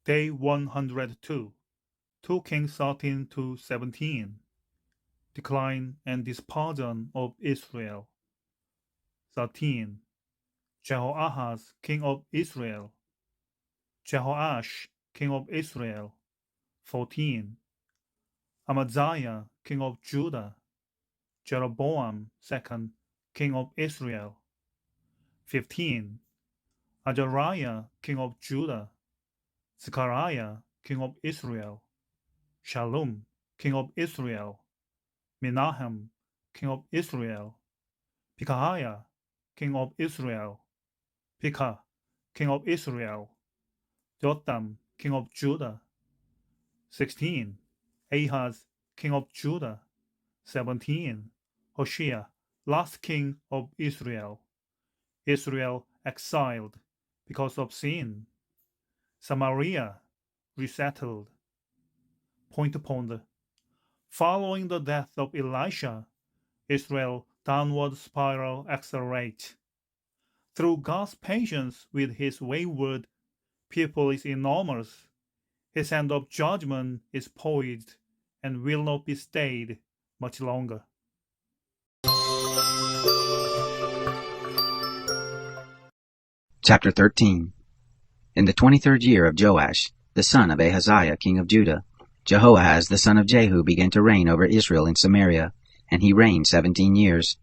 Day 102, 2 Kings 13 to 17. Decline and dispersion of Israel. 13. Jehoahaz, king of Israel. Jehoash, king of Israel. 14. Amaziah, king of Judah. Jeroboam, second, king of Israel. 15. Azariah, king of Judah. Zechariah, king of Israel. Shallum, king of Israel. Menahem, king of Israel. Pekahiah, king of Israel. Pekah, king of Israel. Jotham, king of Judah. 16. Ahaz, king of Judah. 17. Hoshea, last king of Israel. Israel exiled because of sin. Samaria resettled. Point upon following the death of Elisha, Israel downward spiral accelerate. Through God's patience with his wayward people is enormous. His hand of judgment is poised and will not be stayed much longer. Chapter 13. In the 23rd year of Joash, the son of Ahaziah, king of Judah, Jehoahaz the son of Jehu began to reign over Israel in Samaria, and he reigned 17 years.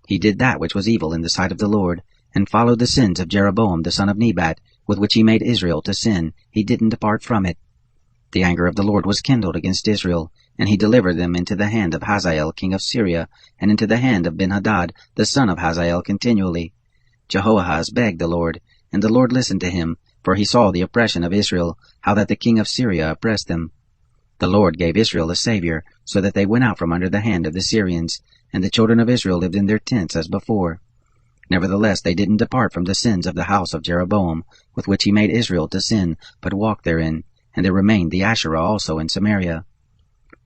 He did that which was evil in the sight of the Lord, and followed the sins of Jeroboam the son of Nebat, with which he made Israel to sin. He didn't depart from it. The anger of the Lord was kindled against Israel, and he delivered them into the hand of Hazael king of Syria, and into the hand of Benhadad the son of Hazael continually. Jehoahaz begged the Lord, and the Lord listened to him, for he saw the oppression of Israel, how that the king of Syria oppressed them. The Lord gave Israel a Savior, so that they went out from under the hand of the Syrians, and the children of Israel lived in their tents as before. Nevertheless they didn't depart from the sins of the house of Jeroboam, with which he made Israel to sin, but walked therein, and there remained the Asherah also in Samaria.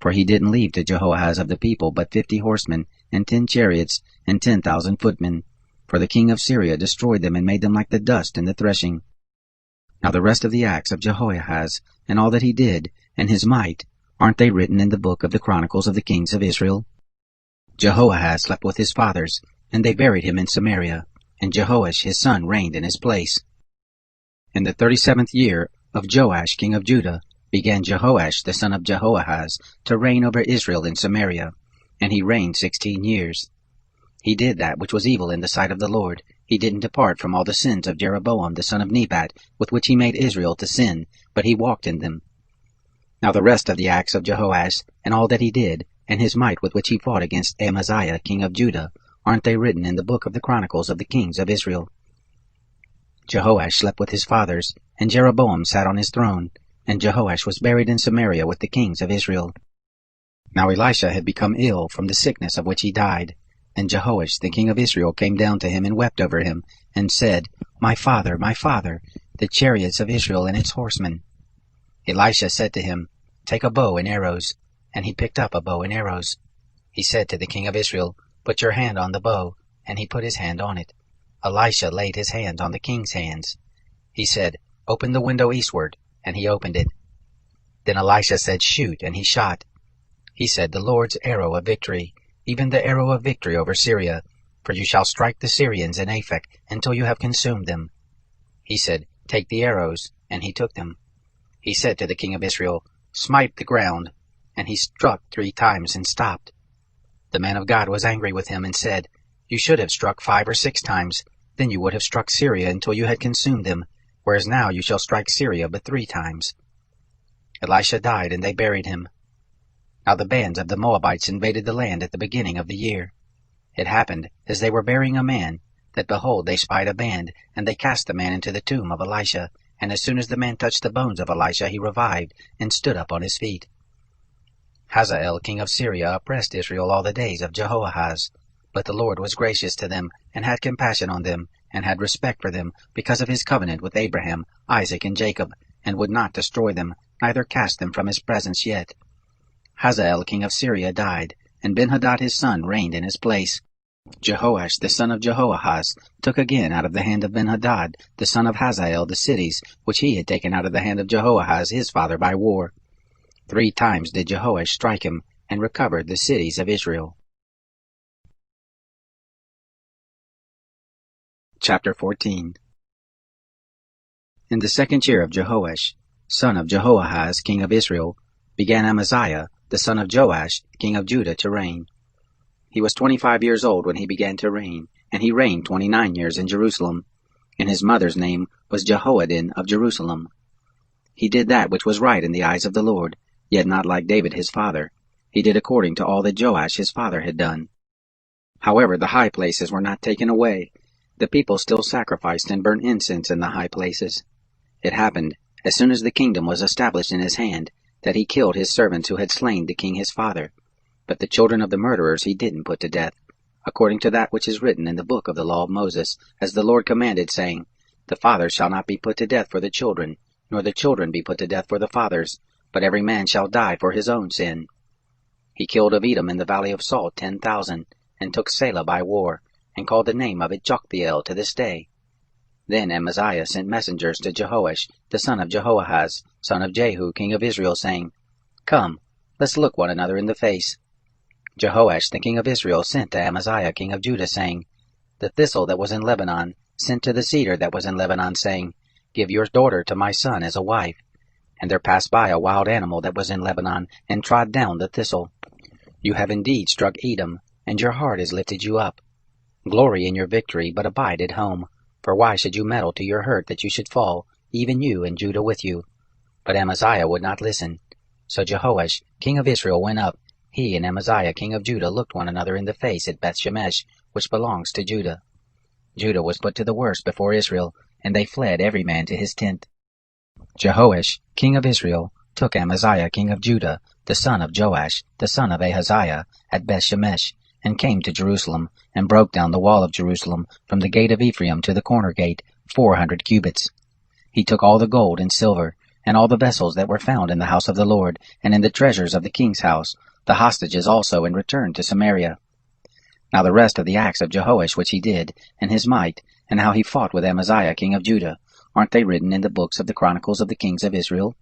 For he didn't leave to Jehoahaz of the people but 50 horsemen, and 10 chariots, and 10,000 footmen. For the king of Syria destroyed them and made them like the dust in the threshing. Now the rest of the acts of Jehoahaz, and all that he did, and his might, aren't they written in the book of the Chronicles of the kings of Israel? Jehoahaz slept with his fathers, and they buried him in Samaria, and Jehoash his son reigned in his place. In the 37th year of Joash king of Judah began Jehoash the son of Jehoahaz to reign over Israel in Samaria, and he reigned 16 years. He did that which was evil in the sight of the Lord. He didn't depart from all the sins of Jeroboam the son of Nebat, with which he made Israel to sin, but he walked in them. Now the rest of the acts of Jehoash, and all that he did, and his might with which he fought against Amaziah king of Judah, aren't they written in the book of the Chronicles of the kings of Israel? Jehoash slept with his fathers, and Jeroboam sat on his throne, and Jehoash was buried in Samaria with the kings of Israel. Now Elisha had become ill from the sickness of which he died. And Jehoash the king of Israel came down to him and wept over him, and said, my father, the chariots of Israel and its horsemen. Elisha said to him, take a bow and arrows. And he picked up a bow and arrows. He said to the king of Israel, put your hand on the bow. And he put his hand on it. Elisha laid his hand on the king's hands. He said, open the window eastward. And he opened it. Then Elisha said, shoot, and he shot. He said, the Lord's arrow of victory, even the arrow of victory over Syria, for you shall strike the Syrians in Aphek until you have consumed them. He said, take the arrows, and he took them. He said to the king of Israel, smite the ground, and he struck 3 times and stopped. The man of God was angry with him and said, you should have struck 5 or 6 times, then you would have struck Syria until you had consumed them, whereas now you shall strike Syria but 3 times. Elisha died, and they buried him. Now the bands of the Moabites invaded the land at the beginning of the year. It happened, as they were burying a man, that behold, they spied a band, and they cast the man into the tomb of Elisha. And as soon as the man touched the bones of Elisha, he revived, and stood up on his feet. Hazael king of Syria oppressed Israel all the days of Jehoahaz. But the Lord was gracious to them, and had compassion on them, and had respect for them, because of his covenant with Abraham, Isaac, and Jacob, and would not destroy them, neither cast them from his presence yet. Hazael king of Syria died, and Benhadad his son reigned in his place. Jehoash the son of Jehoahaz took again out of the hand of Benhadad the son of Hazael the cities which he had taken out of the hand of Jehoahaz his father by war. 3 times did Jehoash strike him, and recovered the cities of Israel. Chapter 14. In the 2nd year of Jehoash, son of Jehoahaz king of Israel, began Amaziah the son of Joash king of Judah to reign. He was 25 years old when he began to reign, and he reigned 29 years in Jerusalem. And his mother's name was Jehoaddin of Jerusalem. He did that which was right in the eyes of the Lord, yet not like David his father. He did according to all that Joash his father had done. However, the high places were not taken away. The people still sacrificed and burnt incense in the high places. It happened, as soon as the kingdom was established in his hand, that he killed his servants who had slain the king his father. But the children of the murderers he didn't put to death, according to that which is written in the book of the law of Moses, as the Lord commanded, saying, The fathers shall not be put to death for the children, nor the children be put to death for the fathers, but every man shall die for his own sin. He killed of Edom in the valley of Salt 10,000, and took Selah by war, and called the name of it Joktheel to this day. Then Amaziah sent messengers to Jehoash, the son of Jehoahaz, son of Jehu, king of Israel, saying, Come, let's look one another in the face. Jehoash, the king of Israel, sent to Amaziah, king of Judah, saying, The thistle that was in Lebanon sent to the cedar that was in Lebanon, saying, Give your daughter to my son as a wife. And there passed by a wild animal that was in Lebanon, and trod down the thistle. You have indeed struck Edom, and your heart has lifted you up. Glory in your victory, but abide at home. For why should you meddle to your hurt that you should fall, even you and Judah with you? But Amaziah would not listen. So Jehoash, king of Israel, went up. He and Amaziah, king of Judah, looked one another in the face at Bethshemesh, which belongs to Judah. Judah was put to the worse before Israel, and they fled every man to his tent. Jehoash, king of Israel, took Amaziah, king of Judah, the son of Joash, the son of Ahaziah, at Bethshemesh, and came to Jerusalem, and broke down the wall of Jerusalem, from the gate of Ephraim to the corner gate, 400 cubits. He took all the gold and silver, and all the vessels that were found in the house of the Lord, and in the treasures of the king's house, the hostages also, and returned to Samaria. Now the rest of the acts of Jehoash which he did, and his might, and how he fought with Amaziah king of Judah, aren't they written in the books of the chronicles of the kings of Israel?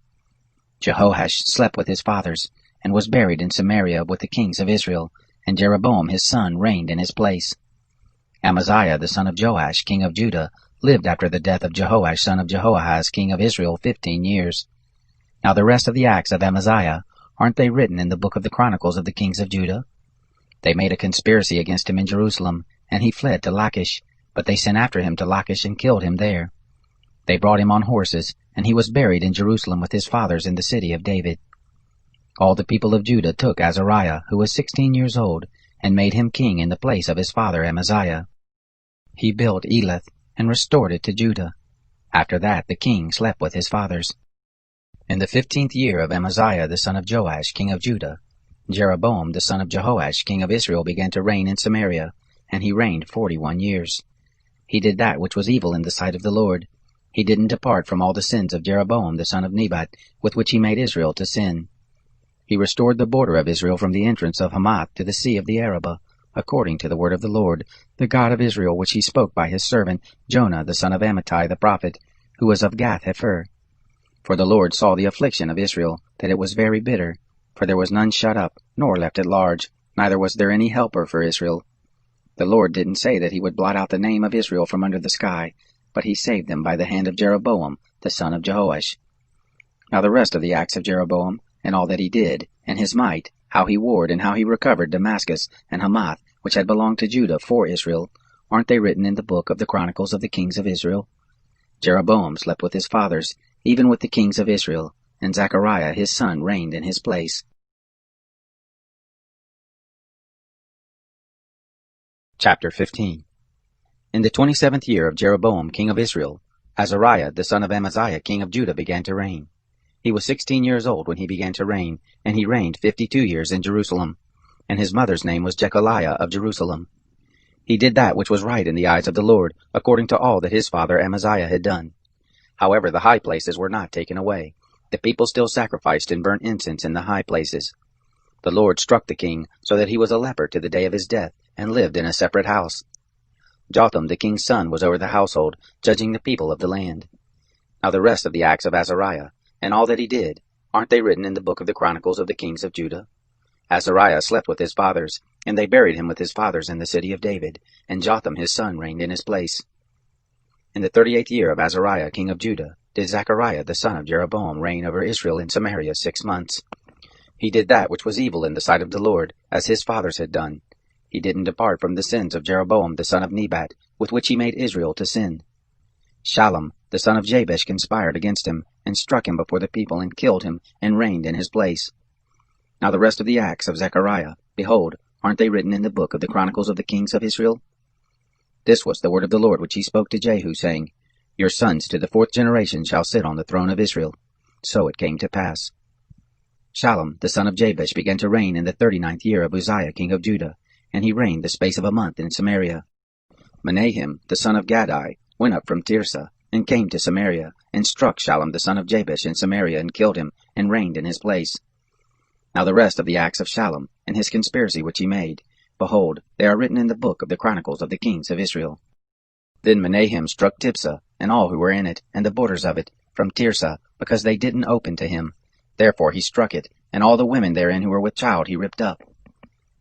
Jehoash slept with his fathers, and was buried in Samaria with the kings of Israel, and Jeroboam his son reigned in his place. Amaziah the son of Joash king of Judah lived after the death of Jehoash son of Jehoahaz king of Israel 15 years. Now the rest of the acts of Amaziah, aren't they written in the book of the chronicles of the kings of Judah? They made a conspiracy against him in Jerusalem, and he fled to Lachish, but they sent after him to Lachish and killed him there. They brought him on horses, and he was buried in Jerusalem with his fathers in the city of David. All the people of Judah took Azariah, who was 16 years old, and made him king in the place of his father Amaziah. He built Elath, and restored it to Judah. After that the king slept with his fathers. In the 15th year of Amaziah the son of Joash king of Judah, Jeroboam the son of Jehoash king of Israel began to reign in Samaria, and he reigned 41 years. He did that which was evil in the sight of the Lord. He didn't depart from all the sins of Jeroboam the son of Nebat, with which he made Israel to sin. He restored the border of Israel from the entrance of Hamath to the sea of the Arabah, according to the word of the Lord, the God of Israel, which he spoke by his servant Jonah the son of Amittai the prophet, who was of Gath-hepher. For the Lord saw the affliction of Israel, that it was very bitter, for there was none shut up, nor left at large, neither was there any helper for Israel. The Lord didn't say that he would blot out the name of Israel from under the sky, but he saved them by the hand of Jeroboam the son of Jehoash. Now the rest of the acts of Jeroboam, and all that he did, and his might, how he warred, and how he recovered Damascus and Hamath, which had belonged to Judah for Israel, aren't they written in the book of the chronicles of the kings of Israel? Jeroboam slept with his fathers, even with the kings of Israel, and Zechariah his son reigned in his place. Chapter 15. In the 27th year of Jeroboam king of Israel, Azariah the son of Amaziah king of Judah began to reign. He was 16 years old when he began to reign, and he reigned 52 years in Jerusalem. And his mother's name was Jechaliah of Jerusalem. He did that which was right in the eyes of the Lord, according to all that his father Amaziah had done. However, the high places were not taken away. The people still sacrificed and burnt incense in the high places. The Lord struck the king, so that he was a leper to the day of his death, and lived in a separate house. Jotham the king's son was over the household, judging the people of the land. Now the rest of the acts of Azariah, and all that he did, aren't they written in the book of the Chronicles of the kings of Judah? Azariah slept with his fathers, and they buried him with his fathers in the city of David, and Jotham his son reigned in his place. In the 38th year of Azariah king of Judah did Zechariah the son of Jeroboam reign over Israel in Samaria 6 months. He did that which was evil in the sight of the Lord, as his fathers had done. He didn't depart from the sins of Jeroboam the son of Nebat, with which he made Israel to sin. Shallum the son of Jabesh conspired against him, and struck him before the people, and killed him, and reigned in his place. Now the rest of the acts of Zechariah, behold, aren't they written in the book of the Chronicles of the kings of Israel? This was the word of the Lord which he spoke to Jehu, saying, Your sons to the 4th generation shall sit on the throne of Israel. So it came to pass. Shallum the son of Jabesh began to reign in the 39th year of Uzziah king of Judah, and he reigned the space of a month in Samaria. Menahem the son of Gadai went up from Tirzah, and came to Samaria, and struck Shallum the son of Jabesh in Samaria, and killed him, and reigned in his place. Now the rest of the acts of Shallum, and his conspiracy which he made, behold, they are written in the book of the Chronicles of the kings of Israel. Then Menahem struck Tirzah, and all who were in it, and the borders of it, from Tirzah, because they didn't open to him. Therefore he struck it, and all the women therein who were with child he ripped up.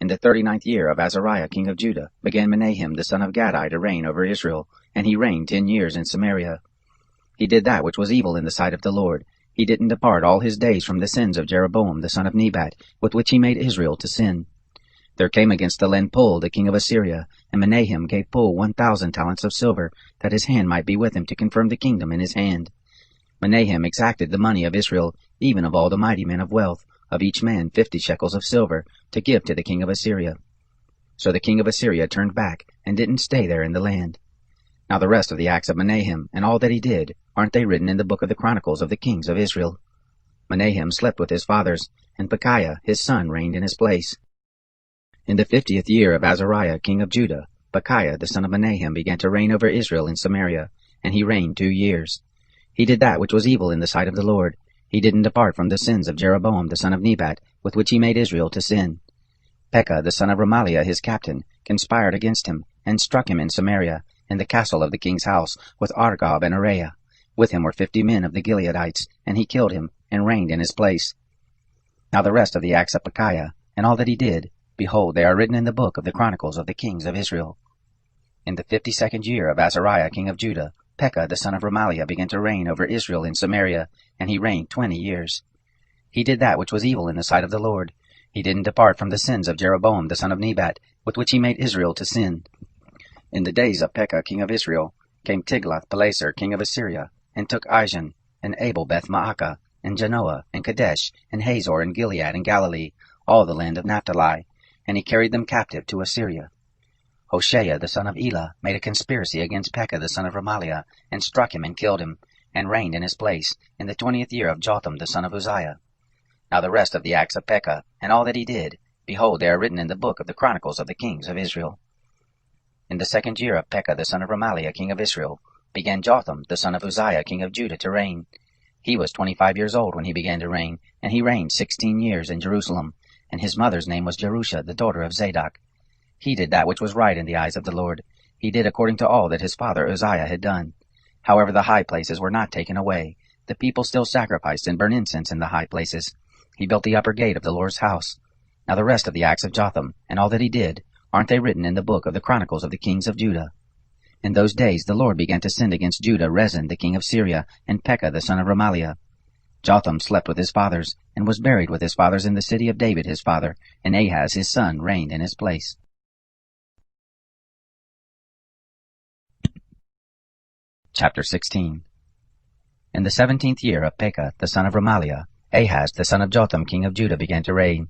In the 39th year of Azariah king of Judah began Menahem the son of Gadai to reign over Israel, and he reigned 10 years in Samaria. He did that which was evil in the sight of the Lord. He didn't depart all his days from the sins of Jeroboam the son of Nebat, with which he made Israel to sin. There came against the land Pul the king of Assyria, and Menahem gave Pul 1,000 talents of silver, that his hand might be with him to confirm the kingdom in his hand. Menahem exacted the money of Israel, even of all the mighty men of wealth, of each man 50 shekels of silver, to give to the king of Assyria. So the king of Assyria turned back, and didn't stay there in the land. Now the rest of the acts of Menahem, and all that he did, aren't they written in the book of the Chronicles of the kings of Israel? Menahem slept with his fathers, and Pekahiah his son reigned in his place. In the 50th year of Azariah king of Judah, Pekahiah the son of Menahem began to reign over Israel in Samaria, and he reigned 2 years. He did that which was evil in the sight of the Lord. He didn't depart from the sins of Jeroboam the son of Nebat, with which he made Israel to sin. Pekah the son of Remaliah his captain conspired against him, and struck him in Samaria, in the castle of the king's house, with Argob and Araiah. With him were 50 men of the Gileadites, and he killed him, and reigned in his place. Now the rest of the acts of Pekahiah, and all that he did, behold, they are written in the book of the Chronicles of the kings of Israel. In the 52nd year of Azariah king of Judah, Pekah the son of Remaliah began to reign over Israel in Samaria, and he reigned 20 years. He did that which was evil in the sight of the Lord. He didn't depart from the sins of Jeroboam the son of Nebat, with which he made Israel to sin. In the days of Pekah king of Israel came Tiglath-Pileser king of Assyria, and took Ijon, and Abel-Beth-Maacah, and Janoah, and Kadesh, and Hazor, and Gilead, and Galilee, all the land of Naphtali, and he carried them captive to Assyria. Hoshea the son of Elah made a conspiracy against Pekah the son of Remaliah, and struck him and killed him, and reigned in his place, in the 20th year of Jotham the son of Uzziah. Now the rest of the acts of Pekah, and all that he did, behold, they are written in the book of the Chronicles of the kings of Israel. In the 2nd year of Pekah the son of Remaliah king of Israel, began Jotham the son of Uzziah king of Judah to reign. He was 25 years old when he began to reign, and he reigned 16 years in Jerusalem, and his mother's name was Jerusha, the daughter of Zadok. He did that which was right in the eyes of the Lord. He did according to all that his father Uzziah had done. However, the high places were not taken away. The people still sacrificed and burned incense in the high places. He built the upper gate of the Lord's house. Now the rest of the acts of Jotham, and all that he did, aren't they written in the book of the Chronicles of the kings of Judah? In those days the Lord began to send against Judah Rezin the king of Syria, and Pekah the son of Remaliah. Jotham slept with his fathers, and was buried with his fathers in the city of David his father, and Ahaz his son reigned in his place. Chapter 16. In the 17th year of Pekah the son of Remaliah, Ahaz the son of Jotham king of Judah began to reign.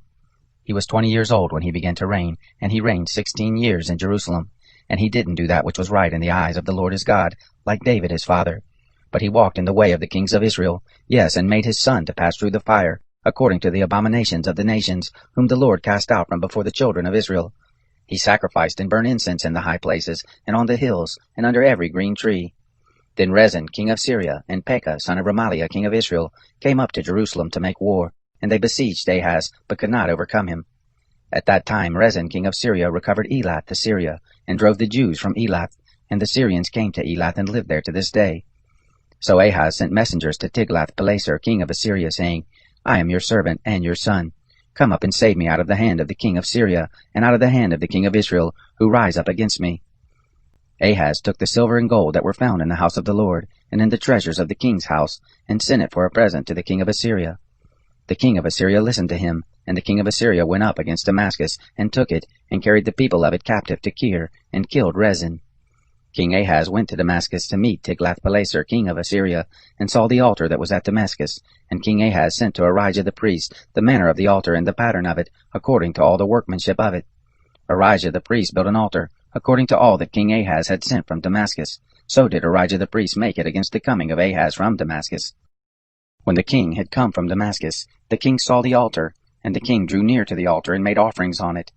He was 20 years old when he began to reign, and he reigned 16 years in Jerusalem. And he didn't do that which was right in the eyes of the Lord his God, like David his father. But he walked in the way of the kings of Israel, yes, and made his son to pass through the fire, according to the abominations of the nations, whom the Lord cast out from before the children of Israel. He sacrificed and burned incense in the high places, and on the hills, and under every green tree. Then Rezin king of Syria, and Pekah son of Remaliah king of Israel, came up to Jerusalem to make war, and they besieged Ahaz, but could not overcome him. At that time Rezin king of Syria recovered Elath to Syria, and drove the Jews from Elath, and the Syrians came to Elath and lived there to this day. So Ahaz sent messengers to Tiglath-Pileser king of Assyria, saying, I am your servant and your son. Come up and save me out of the hand of the king of Syria, and out of the hand of the king of Israel, who rise up against me. Ahaz took the silver and gold that were found in the house of the Lord, and in the treasures of the king's house, and sent it for a present to the king of Assyria. The king of Assyria listened to him, and the king of Assyria went up against Damascus, and took it, and carried the people of it captive to Kir, and killed Rezin. King Ahaz went to Damascus to meet Tiglath-Pileser king of Assyria, and saw the altar that was at Damascus. And King Ahaz sent to Arijah the priest the manner of the altar and the pattern of it, according to all the workmanship of it. Arijah the priest built an altar, according to all that King Ahaz had sent from Damascus. So did Arijah the priest make it against the coming of Ahaz from Damascus. When the king had come from Damascus, the king saw the altar, and the king drew near to the altar and made offerings on it.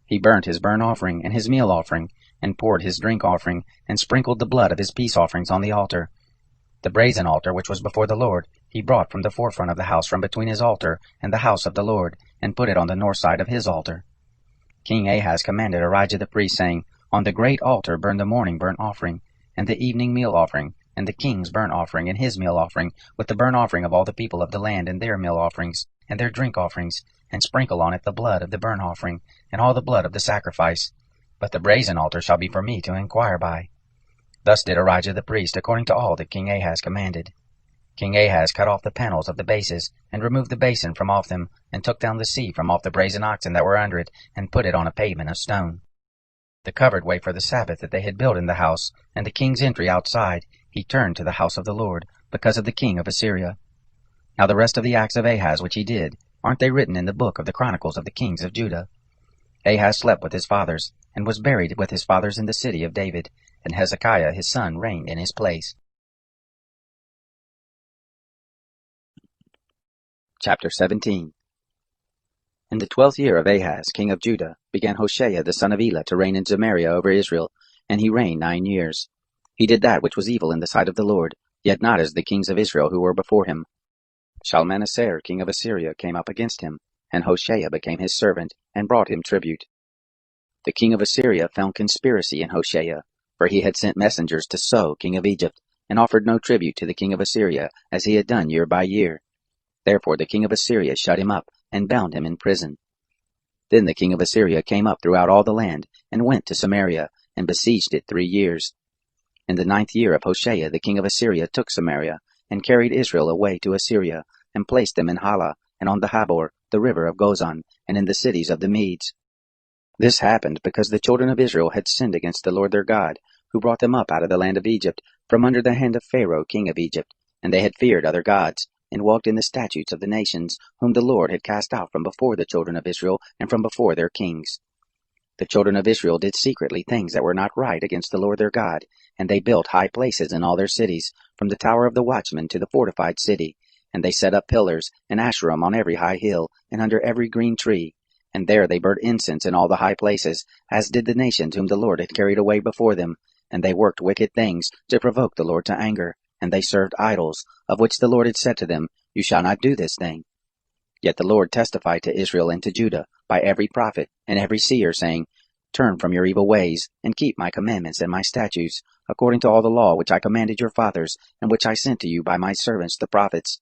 He burnt his burnt offering and his meal offering, and poured his drink offering, and sprinkled the blood of his peace offerings on the altar. The brazen altar which was before the Lord he brought from the forefront of the house from between his altar and the house of the Lord, and put it on the north side of his altar. King Ahaz commanded Arijah the priest, saying, On the great altar burn the morning burnt offering, and the evening meal offering, and the king's burnt offering and his meal offering, with the burnt offering of all the people of the land and their meal offerings, and their drink offerings, and sprinkle on it the blood of the burnt offering, and all the blood of the sacrifice. But the brazen altar shall be for me to inquire by. Thus did Arijah the priest, according to all that King Ahaz commanded. King Ahaz cut off the panels of the bases, and removed the basin from off them, and took down the sea from off the brazen oxen that were under it, and put it on a pavement of stone. The covered way for the Sabbath that they had built in the house, and the king's entry outside, he turned to the house of the Lord, because of the king of Assyria. Now the rest of the acts of Ahaz which he did, aren't they written in the book of the Chronicles of the kings of Judah? Ahaz slept with his fathers, and was buried with his fathers in the city of David, and Hezekiah his son reigned in his place. Chapter 17. In the 12th year of Ahaz, king of Judah, began Hoshea the son of Elah to reign in Samaria over Israel, and he reigned 9 years. He did that which was evil in the sight of the Lord, yet not as the kings of Israel who were before him. Shalmaneser king of Assyria came up against him, and Hoshea became his servant, and brought him tribute. The king of Assyria found conspiracy in Hoshea, for he had sent messengers to So king of Egypt, and offered no tribute to the king of Assyria, as he had done year by year. Therefore the king of Assyria shut him up, and bound him in prison. Then the king of Assyria came up throughout all the land, and went to Samaria, and besieged it 3 years. In the 9th year of Hoshea the king of Assyria took Samaria, and carried Israel away to Assyria, and placed them in Hala, and on the Habor, the river of Gozan, and in the cities of the Medes. This happened because the children of Israel had sinned against the Lord their God, who brought them up out of the land of Egypt, from under the hand of Pharaoh king of Egypt, and they had feared other gods, and walked in the statutes of the nations, whom the Lord had cast out from before the children of Israel, and from before their kings. The children of Israel did secretly things that were not right against the Lord their God, and they built high places in all their cities, from the tower of the watchman to the fortified city, and they set up pillars and asherim on every high hill, and under every green tree, and there they burnt incense in all the high places, as did the nations whom the Lord had carried away before them, and they worked wicked things to provoke the Lord to anger, and they served idols, of which the Lord had said to them, You shall not do this thing. Yet the Lord testified to Israel and to Judah by every prophet and every seer, saying, Turn from your evil ways, and keep my commandments and my statutes, according to all the law which I commanded your fathers, and which I sent to you by my servants the prophets.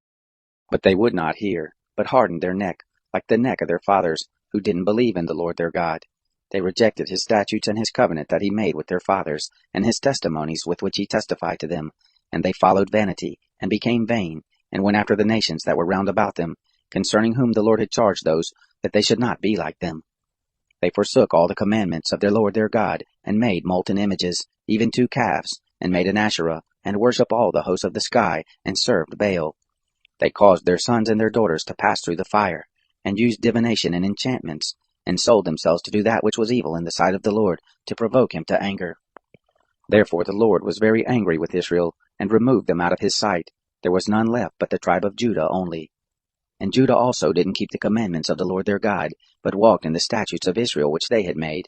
But they would not hear, but hardened their neck, like the neck of their fathers, who didn't believe in the Lord their God. They rejected his statutes and his covenant that he made with their fathers, and his testimonies with which he testified to them, and they followed vanity, and became vain, and went after the nations that were round about them, concerning whom the Lord had charged those, that they should not be like them. They forsook all the commandments of their Lord their God, and made molten images, even 2 calves, and made an Asherah, and worshipped all the hosts of the sky, and served Baal. They caused their sons and their daughters to pass through the fire, and used divination and enchantments, and sold themselves to do that which was evil in the sight of the Lord, to provoke him to anger. Therefore the Lord was very angry with Israel, and removed them out of his sight. There was none left but the tribe of Judah only. And Judah also didn't keep the commandments of the Lord their God, but walked in the statutes of Israel which they had made.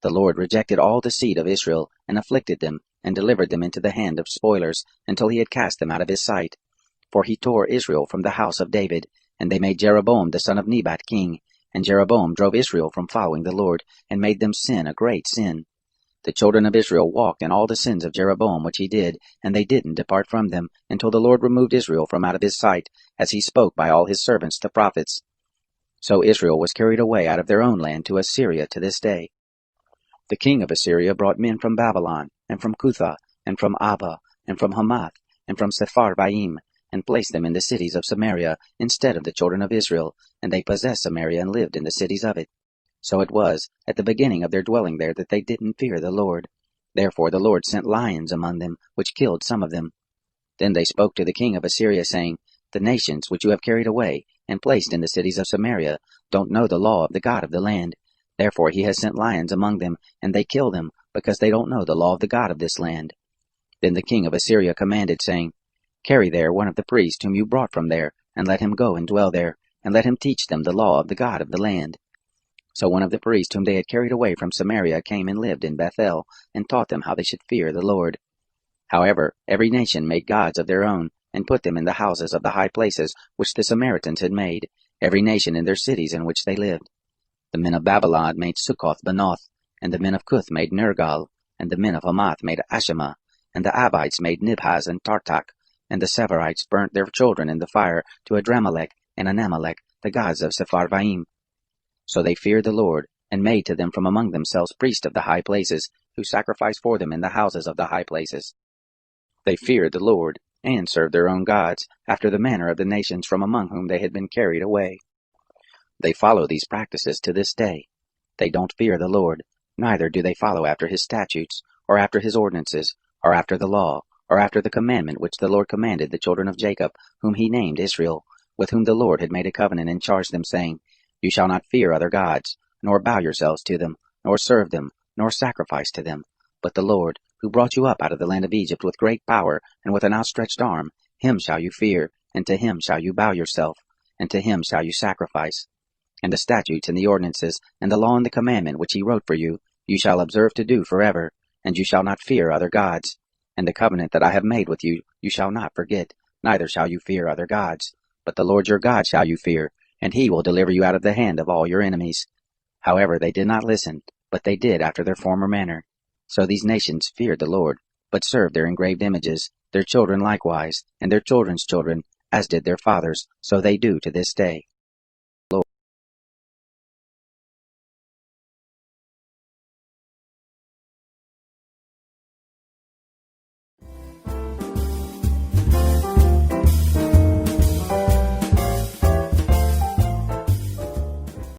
The Lord rejected all the seed of Israel, and afflicted them, and delivered them into the hand of spoilers, until he had cast them out of his sight. For he tore Israel from the house of David, and they made Jeroboam the son of Nebat king, And Jeroboam drove Israel from following the Lord, and made them sin a great sin. The children of Israel walked in all the sins of Jeroboam which he did, and they didn't depart from them, until the Lord removed Israel from out of his sight, as he spoke by all his servants the prophets. So Israel was carried away out of their own land to Assyria to this day. The king of Assyria brought men from Babylon, and from Cutha, and from Abba, and from Hamath, and from Sepharvaim, and placed them in the cities of Samaria instead of the children of Israel, and they possessed Samaria and lived in the cities of it. So it was, at the beginning of their dwelling there, that they didn't fear the Lord. Therefore the Lord sent lions among them, which killed some of them. Then they spoke to the king of Assyria, saying, The nations which you have carried away, and placed in the cities of Samaria, don't know the law of the God of the land. Therefore he has sent lions among them, and they kill them, because they don't know the law of the God of this land. Then the king of Assyria commanded, saying, Carry there one of the priests whom you brought from there, and let him go and dwell there, and let him teach them the law of the God of the land. So one of the priests whom they had carried away from Samaria came and lived in Bethel, and taught them how they should fear the Lord. However, every nation made gods of their own, and put them in the houses of the high places which the Samaritans had made, every nation in their cities in which they lived. The men of Babylon made Succoth-Benoth, and the men of Cuth made Nergal, and the men of Hamath made Ashima, and the Abites made Nibhaz and Tartak, and the Severites burnt their children in the fire to Adramelech and Anamelech, the gods of Sepharvaim. So they feared the Lord, and made to them from among themselves priests of the high places, who sacrificed for them in the houses of the high places. They feared the Lord, and served their own gods, after the manner of the nations from among whom they had been carried away. They follow these practices to this day. They don't fear the Lord, neither do they follow after his statutes, or after his ordinances, or after the law, or after the commandment which the Lord commanded the children of Jacob, whom he named Israel, with whom the Lord had made a covenant and charged them, saying, You shall not fear other gods, nor bow yourselves to them, nor serve them, nor sacrifice to them. But the Lord, who brought you up out of the land of Egypt with great power and with an outstretched arm, him shall you fear, and to him shall you bow yourself, and to him shall you sacrifice. And the statutes and the ordinances, and the law and the commandment which he wrote for you, you shall observe to do forever, and you shall not fear other gods. And the covenant that I have made with you, you shall not forget, neither shall you fear other gods. But the Lord your God shall you fear, and he will deliver you out of the hand of all your enemies. However, they did not listen, but they did after their former manner. So these nations feared the Lord, but served their engraved images, their children likewise, and their children's children, as did their fathers, so they do to this day.